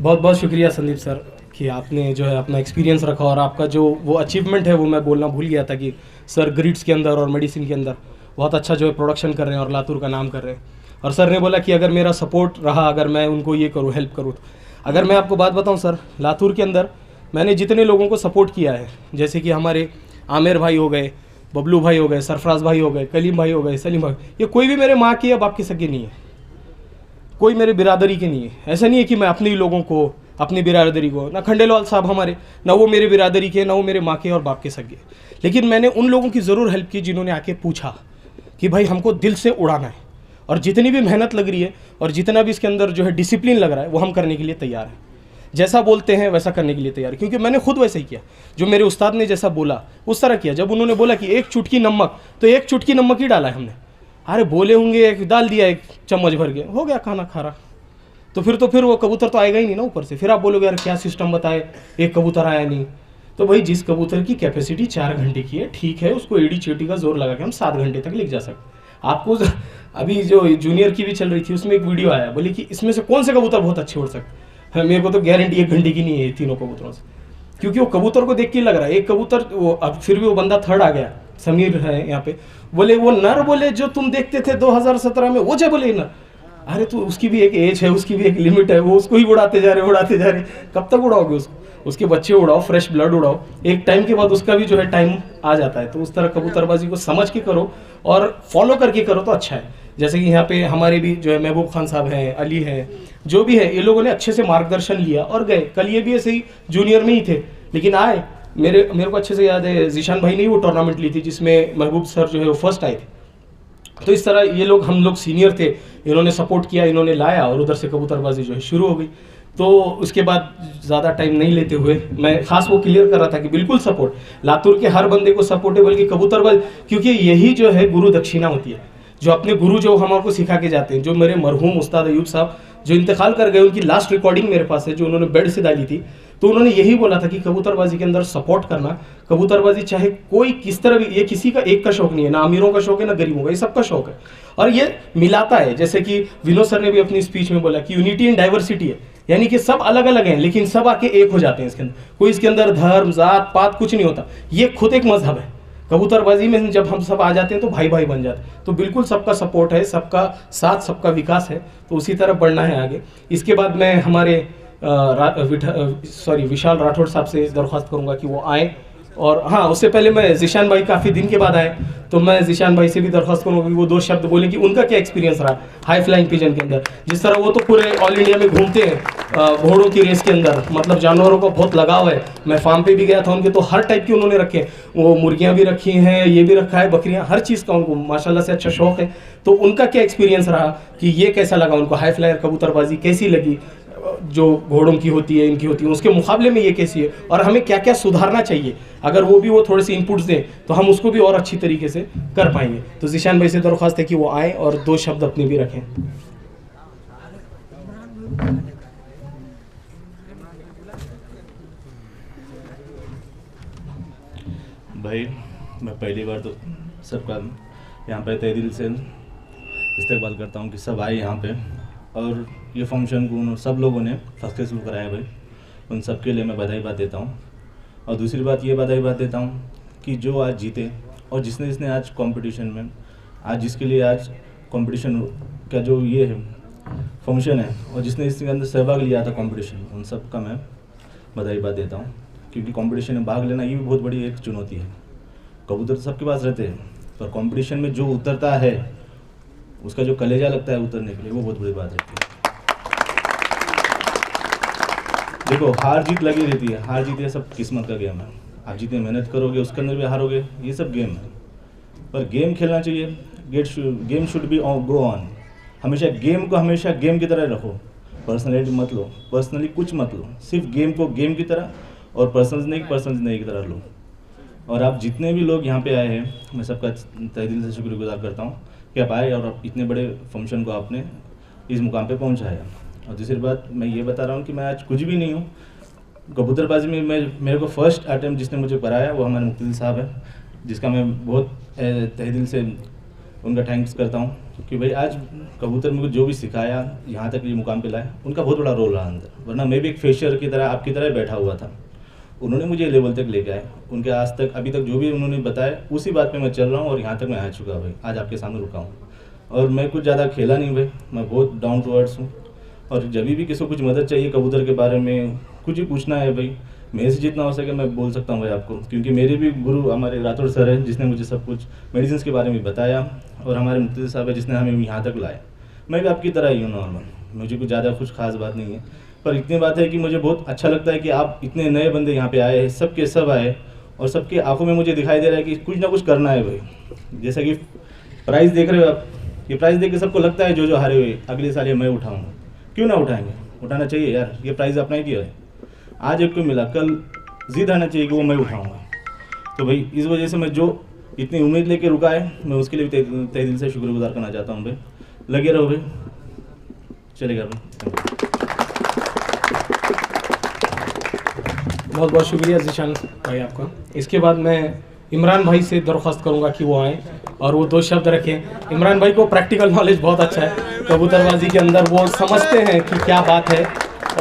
बहुत बहुत शुक्रिया संदीप सर कि आपने जो है अपना एक्सपीरियंस रखा और आपका जो वो अचीवमेंट है वो मैं बोलना भूल गया था कि सर ग्रिड्स के अंदर और मेडिसिन के अंदर बहुत अच्छा जो है प्रोडक्शन कर रहे हैं और लातूर का नाम कर रहे हैं। और सर ने बोला कि अगर मेरा सपोर्ट रहा, अगर मैं उनको ये करूँ, हेल्प करूँ, तो अगर मैं आपको बात बताऊँ सर, लातूर के अंदर मैंने जितने लोगों को सपोर्ट किया है, जैसे कि हमारे आमिर भाई हो गए, बबलू भाई हो गए, सरफराज भाई हो गए, कलीम भाई हो गए, सलीम भाई, ये कोई भी मेरे माँ की या बाप की सगे नहीं है, कोई मेरे बिरादरी के नहीं है। ऐसा नहीं है कि मैं अपने ही लोगों को, अपनी बिरादरी को, ना खंडेलवाल साहब हमारे, ना वो मेरे बिरादरी के, ना वो मेरे माँ के और बाप के सगे। लेकिन मैंने उन लोगों की ज़रूर हेल्प की जिन्होंने आके पूछा कि भाई हमको दिल से उड़ाना है और जितनी भी मेहनत लग रही है और जितना भी इसके अंदर जो है डिसिप्लिन लग रहा है वो हम करने के लिए तैयार हैं। जैसा बोलते हैं वैसा करने के लिए तैयार है, क्योंकि मैंने खुद वैसे ही किया। जो मेरे उस्ताद ने जैसा बोला उस तरह किया। जब उन्होंने बोला कि एक चुटकी नमक, तो एक चुटकी नमक ही डाला है हमने। अरे बोले होंगे एक डाल दिया, एक चम्मच भर के हो गया खाना खा रहा। तो फिर वो कबूतर तो आएगा ही नहीं ना ऊपर से। फिर आप बोलोगे यार क्या सिस्टम बताए, एक कबूतर आया नहीं। तो भाई जिस कबूतर की कैपेसिटी 4 घंटे की है, ठीक है, उसको एड़ी चेटी का जोर लगा के हम 7 घंटे तक लेके जा सकते। आपको अभी जो जूनियर की भी चल रही थी उसमें एक वीडियो आया, बोले कि इसमें से कौन से कबूतर बहुत अच्छे उड़ सकते हैं। मेरे को तो गारंटी 1 घंटे की नहीं है तीनों कबूतरों से, क्योंकि वो कबूतर को देख के लग रहा है। एक कबूतर वो, अब फिर भी वो बंदा थर्ड आ गया, समीर है यहाँ पे, बोले वो नर, बोले जो तुम देखते थे 2017 में वो, बोले नर। अरे तो उसकी भी एक एज है, उसकी भी एक लिमिट है, वो उसको ही उड़ाते जा रहे। कब तक उड़ाओगे उसको? उसके बच्चे उड़ाओ, फ्रेश ब्लड उड़ाओ, एक टाइम के बाद उसका भी जो है टाइम आ जाता है। तो उस तरह कबूतरबाजी को समझ के करो और फॉलो करके करो तो अच्छा है। जैसे कि यहाँ पे हमारे भी जो है महबूब खान साहब हैं, अली हैं, जो भी है, ये लोगों ने अच्छे से मार्गदर्शन लिया और गए। कल ये भी ऐसे ही जूनियर में ही थे लेकिन आए। मेरे को अच्छे से याद है जीशान भाई ने वो टूर्नामेंट ली थी जिसमें महबूब सर जो है वो फर्स्ट आए थे। तो इस तरह ये लोग, हम लोग सीनियर थे, इन्होंने सपोर्ट किया, इन्होंने लाया और उधर से कबूतरबाजी जो है शुरू हो गई। तो उसके बाद ज़्यादा टाइम नहीं लेते हुए मैं खास वो क्लियर कर रहा था कि बिल्कुल सपोर्ट, लातूर के हर बंदे को सपोर्ट है, बल्कि कबूतरबाज, क्योंकि यही जो है गुरु दक्षिणा होती है। जो अपने गुरु जो हमारे को सिखा के जाते हैं, जो मेरे मरहूम उस्ताद अयूब साहब जो इंतकाल कर गए, उनकी लास्ट रिकॉर्डिंग मेरे पास है जो उन्होंने बेड से डाली थी। तो उन्होंने यही बोला था कि कबूतरबाजी के अंदर सपोर्ट करना। कबूतरबाजी चाहे कोई किस तरह भी, ये किसी का एक का शौक नहीं है, ना अमीरों का शौक है ना गरीबों का, ये सबका शौक है और ये मिलाता है। जैसे कि विनोद सर ने भी अपनी स्पीच में बोला कि यूनिटी इन डाइवर्सिटी है, यानी कि सब अलग अलग हैं लेकिन सब आके एक हो जाते हैं इसके अंदर। कोई इसके अंदर धर्म जात पात कुछ नहीं होता, ये खुद एक मजहब है। कबूतरबाजी में जब हम सब आ जाते हैं तो भाई भाई बन जाते हैं। तो बिल्कुल सबका सपोर्ट है, सबका साथ, सबका विकास है, तो उसी तरह बढ़ना है आगे। इसके बाद मैं हमारे विशाल राठौड़ साहब से दरख्वास्त करूंगा कि वो आए। और हाँ, उससे पहले मैं जीशान भाई काफ़ी दिन के बाद आए, तो मैं जीशान भाई से भी दरख्वास्त करूँगा कि वो 2 शब्द बोलें कि उनका क्या एक्सपीरियंस रहा हाई फ्लाइंग पिजन के अंदर। जिस तरह वो तो पूरे ऑल इंडिया में घूमते हैं घोड़ों की रेस के अंदर, मतलब जानवरों को बहुत लगाव है। मैं फार्म पे भी गया था उनके, तो हर टाइप की उन्होंने रखे, वो मुर्गियाँ भी रखी हैं, ये भी रखा है, बकरियाँ, हर चीज़ का उनको माशाल्लाह से अच्छा शौक है। तो उनका क्या एक्सपीरियंस रहा कि ये कैसा लगा उनको, हाई फ्लायर कबूतरबाजी कैसी लगी, जो घोड़ों की होती है, इनकी होती है, उसके मुकाबले में ये कैसी है और हमें क्या क्या सुधारना चाहिए। अगर वो भी वो थोड़े से इनपुट्स दें तो हम उसको भी और अच्छी तरीके से कर पाएंगे। तो जीशान भाई से दरख्वास्त है कि वो आए और 2 शब्द अपने भी रखें। भाई मैं पहली बार तो सबका यहाँ पे तहे दिल से इस्तेकबाल करता हूँ कि सब आए यहाँ पे और ये फंक्शन को सब लोगों ने सक्सेसफुल कराया भाई। उन सब के लिए मैं बधाई बात देता हूँ। और दूसरी बात ये बधाई बात देता हूँ कि जो आज जीते और जिसने आज कंपटीशन में, आज जिसके लिए आज कंपटीशन का जो ये है फंक्शन है और जिसने इसके अंदर सहभाग लिया था कंपटीशन, उन सब का मैं बधाई बात देता हूँ। क्योंकि कंपटीशन में भाग लेना ये भी बहुत बड़ी एक चुनौती है। कबूतर तो सबके पास रहते हैं, पर कंपटीशन में जो उतरता है उसका जो कलेजा लगता है उतरने के लिए, वो बहुत बड़ी बात रहती है। देखो हार जीत लगी रहती है, हार जीत ये सब किस्मत का गेम है। आप जितनी मेहनत करोगे उसके अंदर भी हारोगे, ये सब गेम है। पर गेम खेलना चाहिए, game should be go on. हमेशा गेम को हमेशा गेम की तरह रखो, पर्सनैलिटी मत लो, पर्सनली कुछ मत लो, सिर्फ गेम को गेम की तरह और पर्सनल की तरह लो। और आप जितने भी लोग यहाँ पे आए हैं, मैं सबका तहे दिल से शुक्रगुजार करता हूँ कि आप आए और इतने बड़े फंक्शन को आपने इस मुकाम पे पहुँचाया। और दूसरी बात मैं ये बता रहा हूँ कि मैं आज कुछ भी नहीं हूँ कबूतरबाजी में। मेरे को फर्स्ट अटैम्प्ट जिसने मुझे कराया वो हमारे मुफ्ती साहब है, जिसका मैं बहुत तहे दिल से उनका थैंक्स करता हूँ कि भाई आज कबूतर मेरे को जो भी सिखाया, यहाँ तक ये मुकाम पे लाया, उनका बहुत बड़ा रोल रहा अंदर। वरना मैं भी एक फेशियर की तरह आपकी तरह बैठा हुआ था, उन्होंने मुझे लेवल तक लेके आए। उनके आज तक अभी तक जो भी उन्होंने बताया उसी बात पे मैं चल रहा हूँ और यहाँ तक मैं आ चुका भाई, आज आपके सामने रुका हूँ। और मैं कुछ ज़्यादा खेला नहीं भाई, मैं बहुत डाउन टू अर्थ हूँ। और जब भी किसी को कुछ मदद चाहिए कबूतर के बारे में, कुछ ही पूछना है भाई, मेरे से जितना हो सके मैं बोल सकता हूँ भाई आपको, क्योंकि मेरे भी गुरु हमारे राठौड़ सर है जिसने मुझे सब कुछ मेडिसिन के बारे में बताया, और हमारे मुफ्ती साहब है जिसने हमें यहाँ तक लाया। मैं भी आपकी तरह ही हूँ नॉर्मल, मुझे कुछ ज़्यादा कुछ खास बात नहीं है, पर इतनी बात है कि मुझे बहुत अच्छा लगता है कि आप इतने नए बंदे यहाँ पे आए हैं, सब के सब आए, और सबके आंखों में मुझे दिखाई दे रहा है कि कुछ ना कुछ करना है भाई। जैसा कि प्राइज़ देख रहे हो आप, ये प्राइज़ देख के सबको लगता है जो हारे हुए अगले साल ये मैं उठाऊँगा, क्यों ना उठाएंगे, उठाना चाहिए यार, ये प्राइज़ अपना ही दिया है, आज एक को मिला, कल जिद आना चाहिए कि वो मैं उठाऊँगा। तो भाई इस वजह से मैं जो इतनी उम्मीद लेके रुका है, मैं उसके लिए भी तहे दिल से शुक्रगुजार करना चाहता हूँ भाई। लगे रहो भाई, चलेगा भाई। बहुत बहुत शुक्रिया ज़ीशान भाई आपका। इसके बाद मैं इमरान भाई से दरख्वास्त करूंगा कि वो आएँ और वो 2 शब्द रखें। इमरान भाई को प्रैक्टिकल नॉलेज बहुत अच्छा है कबूतरबाजी के अंदर, वो समझते हैं कि क्या बात है,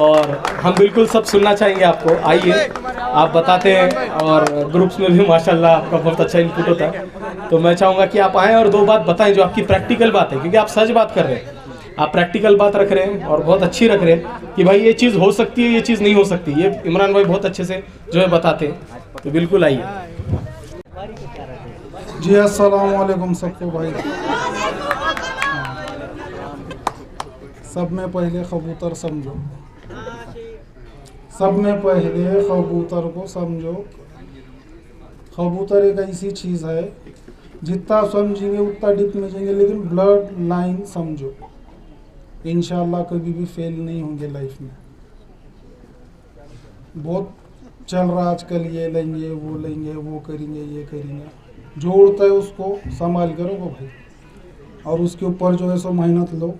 और हम बिल्कुल सब सुनना चाहेंगे आपको। आइए, आप बताते हैं और ग्रुप्स में भी माशाल्लाह आपका बहुत अच्छा इनपुट होता है, तो मैं चाहूँगा कि आप आएँ और 2 बात बताएं जो आपकी प्रैक्टिकल बात है, क्योंकि आप सच बात कर रहे हैं, आप प्रैक्टिकल बात रख रहे हैं और बहुत अच्छी रख रहे हैं कि भाई ये चीज़ हो सकती है, ये चीज़ नहीं हो सकती। ये इमरान भाई बहुत अच्छे से जो है बताते हैं, तो बिल्कुल आइए। जी अस्सलाम वालेकुम सबको भाई। सब में पहले कबूतर समझो, सब में पहले कबूतर को समझो। कबूतर एक ऐसी चीज़ है जितना समझेंगे उतना डीप में जाएंगे, लेकिन ब्लड लाइन समझो, इंशाल्लाह कभी भी फेल नहीं होंगे लाइफ में। बहुत चल रहा आजकल, ये लेंगे वो लेंगे वो करेंगे ये करेंगे, जो उड़ता है उसको संभाल करो भाई, और उसके ऊपर जो है सो मेहनत लो,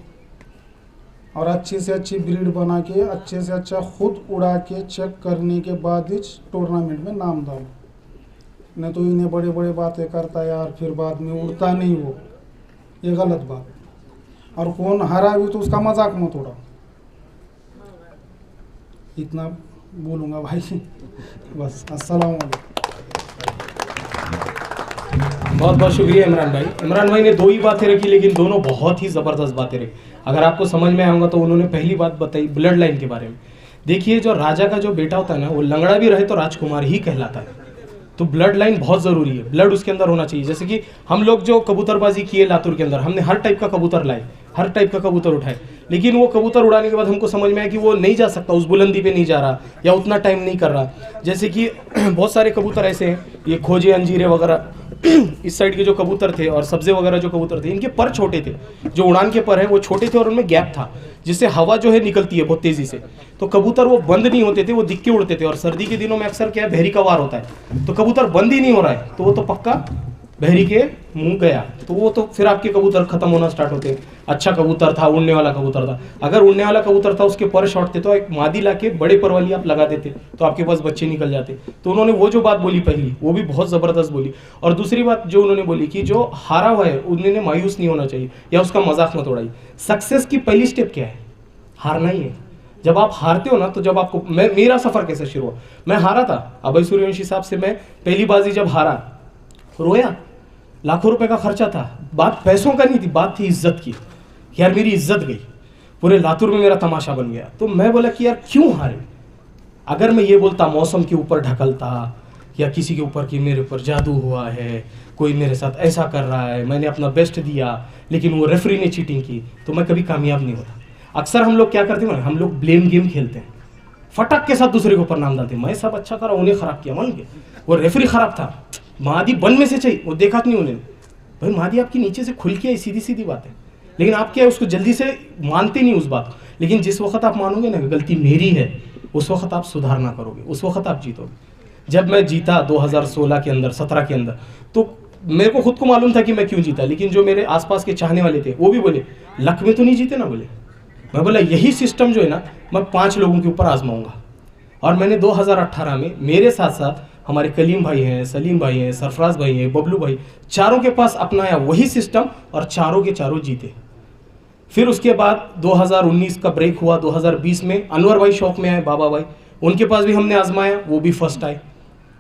और अच्छी से अच्छी ब्रीड बना के अच्छे से अच्छा खुद उड़ा के चेक करने के बाद ही टूर्नामेंट में नाम डालो। नहीं तो इन्हें बड़े बड़े बातें करता है यार, फिर बाद में उड़ता नहीं वो, ये गलत बात। और कौन हारा भी तो उसका मजाक मत उड़ाओ, इतना बोलूँगा भाई बस। अस्सलाम वालेकुम। बहुत बहुत शुक्रिया इमरान भाई। इमरान भाई ने 2 ही बातें रखी, लेकिन दोनों बहुत ही ज़बरदस्त बातें रखी। अगर आपको समझ में आऊँगा तो उन्होंने पहली बात बताई ब्लड लाइन के बारे में। देखिए, जो राजा का जो बेटा होता है ना, वो लंगड़ा भी रहे तो राजकुमार ही कहलाता है, तो ब्लड लाइन बहुत ज़रूरी है, ब्लड उसके अंदर होना चाहिए। जैसे कि हम लोग जो कबूतरबाजी किए लातूर के अंदर, हमने हर टाइप का कबूतर लाए, हर टाइप का कबूतर उठाए, लेकिन वो कबूतर उड़ाने के बाद हमको समझ में आया कि वो नहीं जा सकता, उस बुलंदी पे नहीं जा रहा, या उतना टाइम नहीं कर रहा। जैसे कि बहुत सारे कबूतर ऐसे हैं, ये खोजे अंजीरे वगैरह इस साइड के जो कबूतर थे, और सब्जे वगैरह जो कबूतर थे, इनके पर छोटे थे, जो उड़ान के पर है वो छोटे थे, और उनमें गैप था जिससे हवा जो है निकलती है बहुत तेज़ी से, तो कबूतर वो बंद नहीं होते थे, वो दिख के उड़ते थे। और सर्दी के दिनों में अक्सर क्या है, बहरी का वार होता है, तो कबूतर बंद ही नहीं हो रहा है, तो वो तो पक्का बहरी के मुंह गया, तो वो तो फिर आपके कबूतर खत्म होना स्टार्ट होते हैं। अच्छा कबूतर था, उड़ने वाला कबूतर था, अगर उड़ने वाला कबूतर था, उसके पर शॉर्ट थे, तो एक मादी ला के बड़े पर वाली आप लगा देते, तो आपके पास बच्चे निकल जाते। तो उन्होंने वो जो बात बोली पहली, वो भी बहुत ज़बरदस्त बोली। और दूसरी बात जो उन्होंने बोली कि जो हारा हुआ है उन्होंने मायूस नहीं होना चाहिए, या उसका मजाक मत उड़ाइए। सक्सेस की पहली स्टेप क्या है? हारना ही है। जब आप हारते हो ना, तो जब आपको, मेरा सफ़र कैसे शुरू हुआ, मैं हारा था अभय सूर्यवंशी साहब से, मैं पहली बाजी जब हारा, रोया, लाखों रुपए का खर्चा था, बात पैसों का नहीं थी, बात थी इज्जत की। यार मेरी इज्जत गई, पूरे लातूर में मेरा तमाशा बन गया। तो मैं बोला कि यार क्यों हारे? अगर मैं ये बोलता मौसम के ऊपर ढकलता, या किसी के ऊपर कि मेरे ऊपर जादू हुआ है, कोई मेरे साथ ऐसा कर रहा है, मैंने अपना बेस्ट दिया लेकिन वो रेफरी ने चीटिंग की, तो मैं कभी कामयाब नहीं होता। अक्सर हम लोग क्या करते हैं, हम लोग ब्लेम गेम खेलते हैं, फटक के साथ दूसरे के ऊपर नाम डालते हैं, मैं सब अच्छा करा, उन्हें ख़राब किया, मान के वो रेफरी ख़राब था, मादी बन में से चाहिए, वो देखा नहीं उन्हें। भाई मादी आपकी नीचे से खुल के आई, सीधी सीधी बात है, लेकिन आप क्या है, उसको जल्दी से मानते नहीं उस बात। लेकिन जिस वक्त आप मानोगे ना गलती मेरी है, उस वक्त आप सुधारना करोगे, उस वक्त आप जीतोगे। जब मैं जीता 2016 के अंदर, 17 के अंदर, तो मेरे को खुद को मालूम था कि मैं क्यों जीता, लेकिन जो मेरे आसपास के चाहने वाले थे वो भी बोले लक में तो नहीं जीते ना, बोले। मैं बोला यही सिस्टम जो है ना, मैं 5 लोगों के ऊपर आजमाऊंगा। और मैंने 2018 में मेरे साथ साथ हमारे कलीम भाई हैं, सलीम भाई हैं, सरफराज भाई हैं, बबलू भाई, चारों के पास अपनाया वही सिस्टम और चारों के चारों जीते। फिर उसके बाद 2019 का ब्रेक हुआ, 2020 में अनवर भाई शौक में आए, बाबा भाई, उनके पास भी हमने आजमाया, वो भी फर्स्ट आए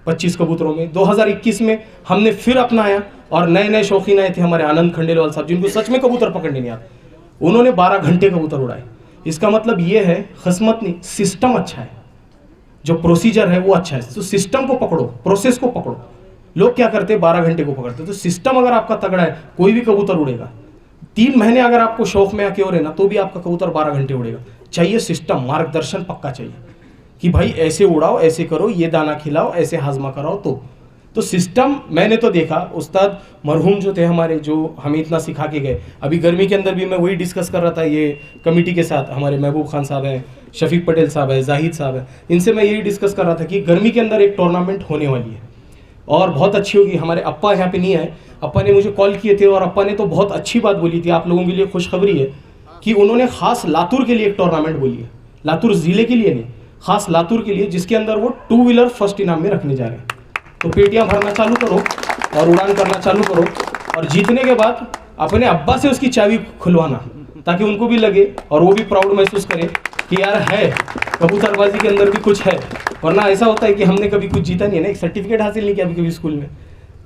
25 कबूतरों में। 2021 में हमने फिर अपनाया और नए नए शौकीन आए थे हमारे आनंद खंडेलवाल साहब, जिनको सच में कबूतर पकड़ने नहीं आते, उन्होंने 12 घंटे कबूतर उड़ाए। इसका मतलब ये है खिस्मत नहीं, सिस्टम अच्छा है, जो प्रोसीजर है वो अच्छा है। तो सिस्टम को पकड़ो, प्रोसेस को पकड़ो। लोग क्या करते हैं, 12 घंटे को पकड़ते हैं। तो सिस्टम अगर आपका तगड़ा है, कोई भी कबूतर उड़ेगा। 3 महीने अगर आपको शौक में आके हो रहे ना, तो भी आपका कबूतर 12 घंटे उड़ेगा। चाहिए सिस्टम, मार्गदर्शन पक्का चाहिए कि भाई ऐसे उड़ाओ, ऐसे करो, ये दाना खिलाओ, ऐसे हाजमा कराओ। तो सिस्टम मैंने तो देखा, उस्ताद मरहूम जो थे हमारे, जो हमें इतना सिखा के गए। अभी गर्मी के अंदर भी मैं वही डिस्कस कर रहा था ये कमेटी के साथ, हमारे महबूब खान साहब हैं, शफीक पटेल साहब है, जाहिद साहब है, इनसे मैं यही डिस्कस कर रहा था कि गर्मी के अंदर एक टूर्नामेंट होने वाली है और बहुत अच्छी होगी। हमारे अप्पा यहाँ पे नहीं आए, अप्पा ने मुझे कॉल किए थे और अप्पा ने तो बहुत अच्छी बात बोली थी। आप लोगों के लिए खुशखबरी है कि उन्होंने खास लातूर के लिए एक टूर्नामेंट बोली है, लातूर ज़िले के लिए नहीं, खास लातूर के लिए, जिसके अंदर वो 2 व्हीलर फर्स्ट इनाम में रखने जा रहे हैं। तो पेटियां भरना चालू करो और उड़ान करना चालू करो, और जीतने के बाद अपने अब्बा से उसकी चाबी खुलवाना, ताकि उनको भी लगे और वो भी प्राउड महसूस करें कि यार है, कबूतरबाजी के अंदर भी कुछ है। वरना ऐसा होता है कि हमने कभी कुछ जीता नहीं है ना, एक सर्टिफिकेट हासिल नहीं किया कभी स्कूल में,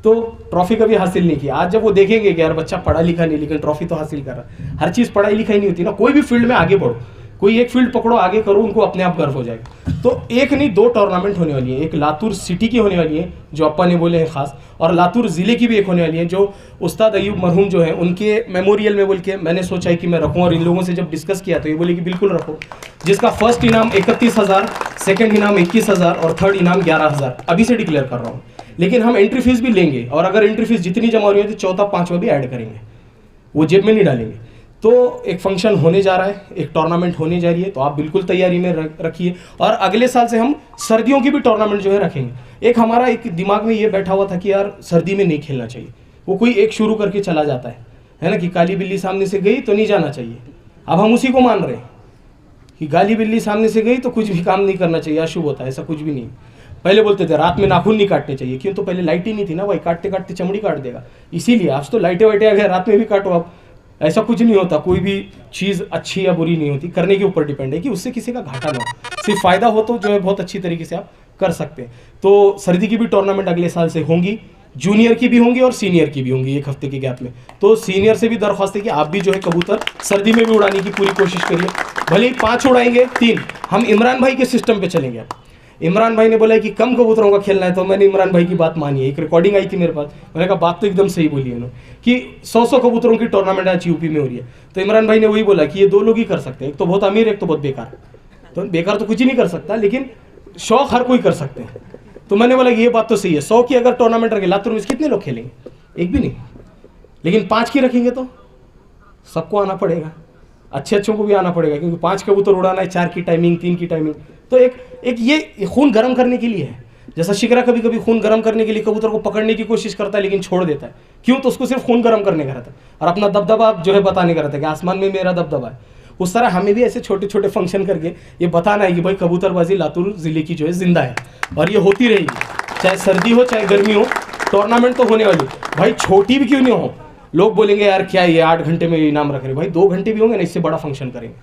तो ट्रॉफी कभी हासिल नहीं की। आज जब वो देखेंगे कि यार बच्चा पढ़ा लिखा नहीं लेकिन ट्रॉफी तो हासिल कर रहा। हर चीज़ पढ़ाई लिखाई नहीं होती ना, कोई भी फील्ड में आगे बढ़ो, कोई एक फील्ड पकड़ो, आगे करो, उनको अपने आप गर्व हो जाएगा। तो एक नहीं 2 टूर्नामेंट होने वाली है, एक लातूर सिटी की होने वाली है जो अप्पा ने बोले हैं खास, और लातूर ज़िले की भी एक होने वाली है जो उस्ताद अयूब मरहूम जो है उनके मेमोरियल में बोल के मैंने सोचा है कि मैं रखूँ। और इन लोगों से जब डिस्कस किया तो ये बोले कि बिल्कुल रखो, जिसका फर्स्ट इनाम 31,000, सेकेंड इनाम 21,000 और थर्ड इनाम 11,000 अभी से डिक्लेयर कर रहा हूँ। लेकिन हम एंट्री फीस भी लेंगे, और अगर एंट्री फीस जितनी जमा हो रही है तो 4था 5वां भी ऐड करेंगे, वो जेब में नहीं डालेंगे। तो एक फंक्शन होने जा रहा है, एक टूर्नामेंट होने जा रही है, तो आप बिल्कुल तैयारी में रखिए। और अगले साल से हम सर्दियों की भी टूर्नामेंट जो है रखेंगे। एक हमारा एक दिमाग में ये बैठा हुआ था कि यार सर्दी में नहीं खेलना चाहिए, वो कोई एक शुरू करके चला जाता है ना, कि काली बिल्ली सामने से गई तो नहीं जाना चाहिए। अब हम उसी को मान रहे हैं कि काली बिल्ली सामने से गई तो कुछ भी काम नहीं करना चाहिए, अशुभ होता है, ऐसा कुछ भी नहीं। पहले बोलते थे रात में नाखून नहीं काटने चाहिए, क्यों? तो पहले लाइट ही नहीं थी ना भाई, काटते काटते चमड़ी काट देगा, इसीलिए। आज तो लाइटें वाइटें आ गए, रात में भी काटो आप, ऐसा कुछ नहीं होता। कोई भी चीज़ अच्छी या बुरी नहीं होती, करने के ऊपर डिपेंड है कि उससे किसी का घाटा ना हो, सिर्फ फ़ायदा हो तो जो है बहुत अच्छी तरीके से आप कर सकते हैं। तो सर्दी की भी टूर्नामेंट अगले साल से होंगी, जूनियर की भी होंगी और सीनियर की भी होंगी, 1 हफ्ते के गैप में। तो सीनियर से भी दरख्वास्त है कि आप भी जो है कबूतर सर्दी में भी उड़ाने की पूरी कोशिश करिए। भले ही 5 उड़ाएंगे, 3 हम इमरान भाई के सिस्टम पे चलेंगे। इमरान भाई ने बोला कि कम कबूतरों का खेलना है, तो मैंने इमरान भाई की बात मानी है। एक रिकॉर्डिंग आई थी मेरे पास, मैंने कहा बात तो एकदम सही बोली है उन्होंने कि 100 कबूतरों की टूर्नामेंट आज यूपी में हो रही है। तो इमरान भाई ने वही बोला कि ये 2 लोग ही कर सकते हैं, एक तो बहुत अमीर, एक तो बहुत बेकार। तो बेकार तो कुछ ही नहीं कर सकता, लेकिन शौक हर कोई कर सकते हैं। तो मैंने बोला कि ये बात तो सही है, 100 की अगर टूर्नामेंट रखे लातूर में कितने लोग खेलेंगे? एक भी नहीं। लेकिन 5 की रखेंगे तो सबको आना पड़ेगा, अच्छों को भी आना पड़ेगा, क्योंकि 5 कबूतर उड़ाना है, 4 की टाइमिंग, 3 की टाइमिंग। तो एक ये खून गर्म करने के लिए है। जैसा शिकरा कभी कभी खून गर्म करने के लिए कबूतर को पकड़ने की कोशिश करता है लेकिन छोड़ देता है, क्यों? तो उसको सिर्फ खून गर्म करने का रहता है और अपना दबदबा जो है बताने का रहता है कि आसमान में मेरा दबदबा है। उस तरह हमें भी ऐसे छोटे छोटे फंक्शन करके ये बताना है कि भाई कबूतरबाजी लातूर ज़िले की जो है जिंदा है और ये होती रहेगी, चाहे सर्दी हो चाहे गर्मी हो, टूर्नामेंट तो होने वाली। भाई छोटी भी क्यों नहीं हो, लोग बोलेंगे यार क्या ये 8 घंटे में इनाम रख रहे, भाई 2 घंटे भी होंगे ना, इससे बड़ा फंक्शन करेंगे,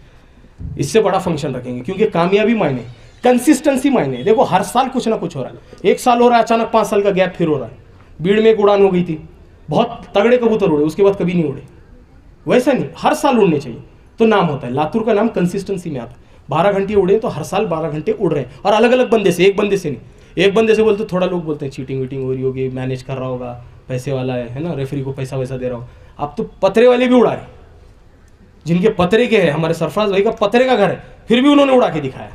इससे बड़ा फंक्शन रखेंगे। क्योंकि कामयाबी मायने, कंसिस्टेंसी मायने। देखो हर साल कुछ ना कुछ हो रहा है, 1 साल हो रहा है, अचानक 5 साल का गैप फिर हो रहा है। भीड़ में एक उड़ान हो गई थी, बहुत तगड़े कबूतर उड़े, उसके बाद कभी नहीं उड़े। वैसा नहीं, हर साल उड़ने चाहिए तो नाम होता है। लातूर का नाम कंसिस्टेंसी में आता है। 12 घंटे उड़े तो हर साल 12 घंटे उड़ रहे हैं, और अलग अलग बंदे से, एक बंदे से नहीं। एक बंदे से बोलते थोड़ा लोग बोलते हैं चीटिंग वीटिंग हो रही होगी, मैनेज कर रहा होगा, पैसे वाला है ना, रेफरी को पैसा वैसा दे रहा हो। अब तो पतरे वाले भी उड़ा रहे, जिनके पतरे के हैं, हमारे सरफराज भाई का पतरे का घर है, फिर भी उन्होंने उड़ा के दिखाया।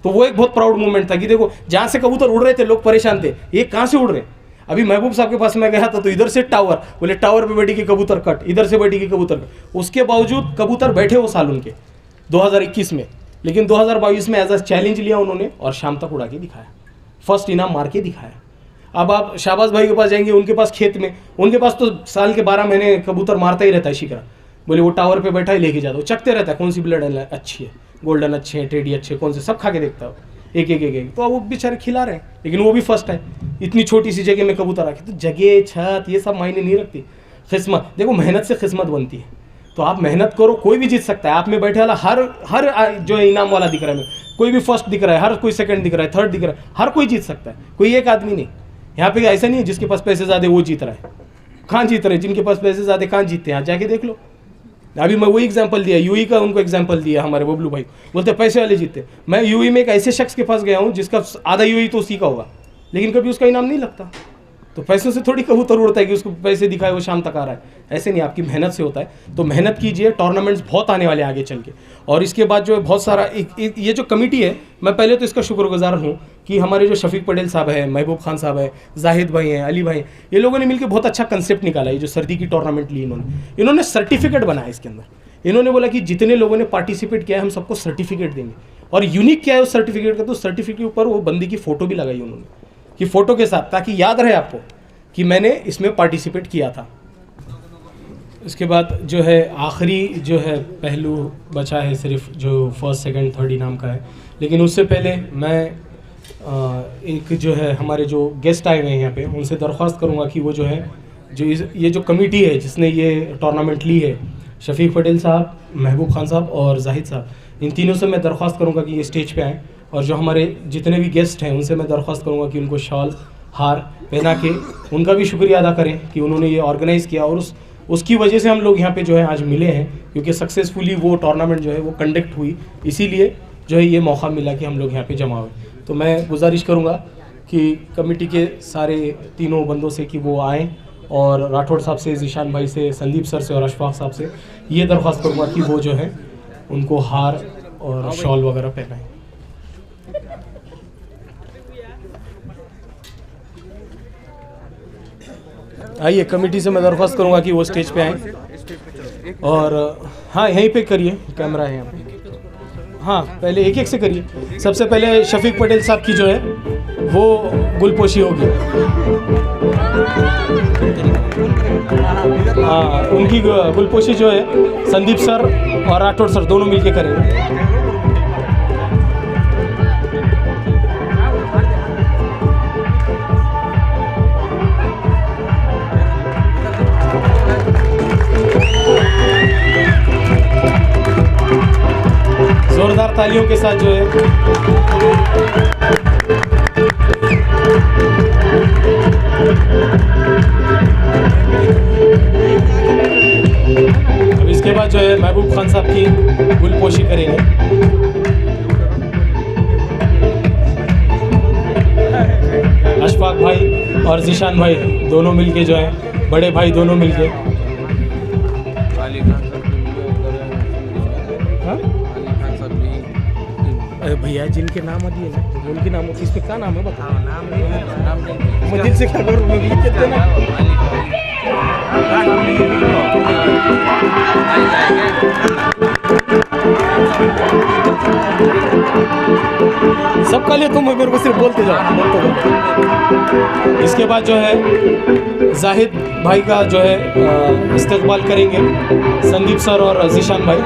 तो वो एक बहुत प्राउड मोमेंट था कि देखो जहाँ से कबूतर उड़ रहे थे लोग परेशान थे, ये कहाँ से उड़ रहे। अभी महबूब साहब के पास मैं गया था तो इधर से टावर, बोले टावर पे बैठी की कबूतर कट, इधर से बैठी की कबूतर कट। उसके बावजूद कबूतर बैठे वो साल उनके 2021 में, लेकिन 2022 में एज अ चैलेंज लिया उन्होंने और शाम तक उड़ा के दिखाया, फर्स्ट इनाम मार के दिखाया। अब आप शाहबाज भाई के पास जाएंगे, उनके पास खेत में, उनके पास तो साल के 12 महीने कबूतर मारता ही रहता है शिकरा। बोले वो टावर पे बैठा ही लेके जाता, वो चखते रहता है कौन सी ब्लड अच्छी है, गोल्डन अच्छे हैं, टेडी अच्छे, कौन से, सब खा के देखता है। एक एक एक एक, तो वो बेचारे खिला रहे हैं, लेकिन वो भी फर्स्ट है। इतनी छोटी सी जगह में कबूतर रखे, तो जगह छत ये सब मायने नहीं रखती। किस्मत देखो, मेहनत से किस्मत बनती है। तो आप मेहनत करो, कोई भी जीत सकता है। आप में बैठे वाला हर जो है इनाम वाला दिख रहा है, कोई भी फर्स्ट दिख रहा है, हर कोई सेकंड दिख रहा है, थर्ड दिख रहा है, हर कोई जीत सकता है, कोई एक आदमी नहीं। यहाँ पे ऐसा नहीं है जिसके पास पैसे ज़्यादा वो जीत रहा है, कहाँ जीत रहे हैं, जिनके पास पैसे ज़्यादा कहाँ जीतते हैं, आज जाके देख लो। अभी मैं वही एग्जांपल दिया, यूई का उनको एग्जांपल दिया, हमारे बबलू भाई बोलते पैसे वाले जीतते। मैं यूई में एक ऐसे शख्स के पास गया हूँ जिसका आधा यूई तो उसी का होगा, लेकिन कभी उसका इनाम नहीं लगता। तो पैसों से थोड़ी कबूतर उड़ता है कि उसको पैसे दिखाए वो शाम तक आ रहा है, ऐसे नहीं, आपकी मेहनत से होता है। तो मेहनत कीजिए, टूर्नामेंट्स बहुत आने वाले आगे चल के। और इसके बाद जो है बहुत सारा ये जो कमेटी है, मैं पहले तो इसका शुक्रगुजार हूँ कि हमारे जो शफीक पटेल साहब है, महबूब खान साहब है, जाहिद भाई हैं, अली भाई हैं, ये लोगों ने मिलकर बहुत अच्छा कंसेप्ट निकाला। ये जो सर्दी की टूर्नामेंट ली इन्होंने सर्टिफिकेट बनाया इसके अंदर। इन्होंने बोला कि जितने लोगों ने पार्टिसिपेट किया है हम सबको सर्टिफिकेट देंगे। और यूनिक क्या है उस सर्टिफिकेट का, तो सर्टिफिकेट के ऊपर वो बंदी की फ़ोटो भी लगाई उन्होंने, कि फ़ोटो के साथ, ताकि याद रहे आपको कि मैंने इसमें पार्टिसिपेट किया था। इसके बाद जो है आखिरी जो है पहलू बचा है सिर्फ, जो फर्स्ट सेकंड थर्ड इनाम का है। लेकिन उससे पहले मैं एक जो है हमारे जो गेस्ट आए हुए हैं यहाँ पे, उनसे दरख्वास्त करूँगा कि वो जो है ये जो कमेटी है जिसने ये टूर्नामेंट ली है, शफीक पटेल साहब, महबूब खान साहब और जाहिद साहब, इन तीनों से मैं दरख्वास्त करूँगा कि ये स्टेज पे आएँ। और जो हमारे जितने भी गेस्ट हैं उनसे मैं दरख्वास्त करूँगा कि उनको शॉल हार पहना के उनका भी शुक्रिया अदा करें कि उन्होंने ये ऑर्गेनाइज़ किया। और उसकी वजह से हम लोग यहाँ पे जो है आज मिले हैं, क्योंकि सक्सेसफुली वो टूर्नामेंट जो है वो कंडक्ट हुई, इसीलिए जो है ये मौका मिला कि हम लोग यहाँ पे जमा हुए। तो मैं गुजारिश करूँगा कि कमेटी के सारे तीनों बंदों से कि वो आएँ, और राठौड़ साहब से, ज़ीशान भाई से, संदीप सर से और अशफाक साहब से ये दरख्वास्त करूँगा कि वो जो है उनको हार और शॉल वगैरह पहनाएँ। आइए, कमेटी से मैं दरख्वास्त करूँगा कि वो स्टेज पे आएँ। और हाँ, यहीं पे करिए, कैमरा है यहाँ पे। हाँ, पहले एक एक से करिए। सबसे पहले शफीक पटेल साहब की जो है वो गुलपोशी होगी। हाँ, उनकी गुलपोशी जो है संदीप सर और राठौड़ सर दोनों मिलके करेंगे। जोरदार तालियों के साथ जो है अब इसके बाद जो है महबूब खान साहब की गुलपोशी करेंगे। अशफाक भाई और ज़ीशान भाई दोनों मिलके जो है, बड़े भाई दोनों मिलके, भैया जिनके नाम दिए ना उनके नाम, इस पे क्या नाम है बताओ। नाम मैं दिल से क्या करूँ, मैं लिख देते ना। सबका लिए तुम मेरे को सिर्फ बोलते जाओ। इसके बाद जो है जाहिद भाई का जो है इस्तकबाल करेंगे संदीप सर और ज़ीशान भाई।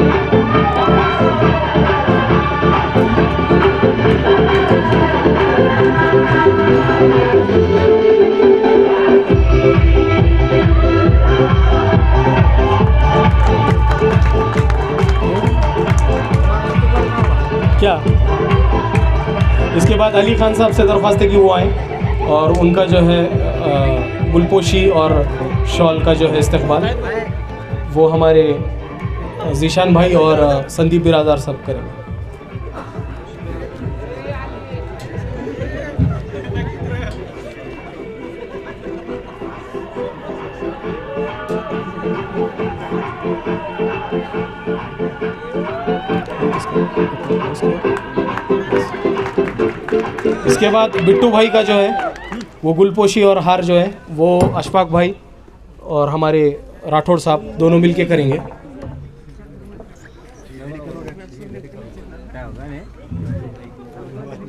क्या इसके बाद अली खान साहब से दरख्वास्त है कि वो आए और उनका जो है गुलपोशी और शॉल का जो है इस्तकबाल वो हमारे ज़ीशान भाई और संदीप बिरादार साहब करेंगे। इसके बाद बिट्टू भाई का जो है वो गुलपोशी और हार जो है वो अशफाक भाई और हमारे राठौड़ साहब दोनों मिलके करेंगे।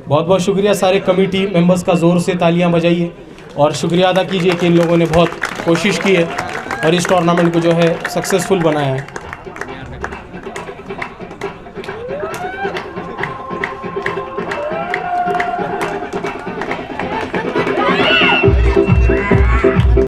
बहुत बहुत शुक्रिया सारे कमेटी मेंबर्स का, ज़ोर से तालियां बजाइए और शुक्रिया अदा कीजिए कि इन लोगों ने बहुत कोशिश की है और इस टूर्नामेंट को जो है सक्सेसफुल बनाया है।